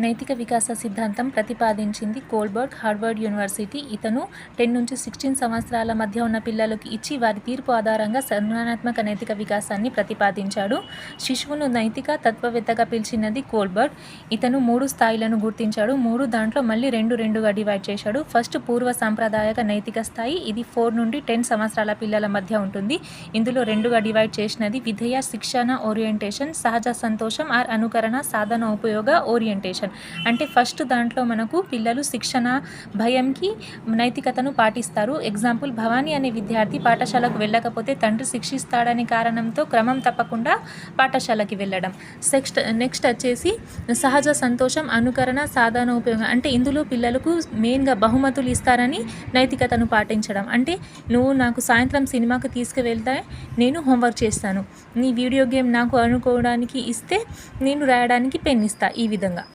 నైతిక వికాస సిద్ధాంతం ప్రతిపాదించింది కోల్బర్గ్, హార్వర్డ్ యూనివర్సిటీ. ఇతను 10 నుంచి 16 సంవత్సరాల మధ్య ఉన్న పిల్లలకు ఇచ్చి వారి తీర్పు ఆధారంగా సన్మానాత్మక నైతిక వికాసాన్ని ప్రతిపాదించాడు. శిశువును నైతిక తత్వవేత్తగా పిలిచినది కోల్బర్గ్. ఇతను 3 స్థాయిలను గుర్తించాడు. 3 దాంట్లో మళ్ళీ 2గా డివైడ్ చేశాడు. ఫస్ట్ పూర్వ సాంప్రదాయక నైతిక స్థాయి. ఇది 4 నుండి 10 సంవత్సరాల పిల్లల మధ్య ఉంటుంది. ఇందులో 2గా డివైడ్ చేసినది విధేయ శిక్షణ ఓరియంటేషన్, సహజ సంతోషం ఆర్ అనుకరణ సాధన ఉపయోగ ఓరియంటేషన్. అంటే ఫస్ట్ దాంట్లో మనకు పిల్లలు శిక్షణ భయంకి నైతికతను పాటిస్తారు. ఎగ్జాంపుల్, భవానీ అనే విద్యార్థి పాఠశాలకు వెళ్ళకపోతే తండ్రి శిక్షిస్తాడనే కారణంతో క్రమం తప్పకుండా పాఠశాలకి వెళ్ళడం. నెక్స్ట్ వచ్చేసి సహజ సంతోషం, అనుకరణ సాధన ఉపయోగం. అంటే ఇందులో పిల్లలకు మెయిన్గా బహుమతులు ఇస్తారని నైతికతను పాటించడం. అంటే నువ్వు నాకు సాయంత్రం సినిమాకి తీసుకువెళ్తే నేను హోంవర్క్ చేస్తాను, నీ వీడియో గేమ్ నాకు అనుకోవడానికి ఇస్తే నేను రాయడానికి పెన్ ఇస్తా, ఈ విధంగా.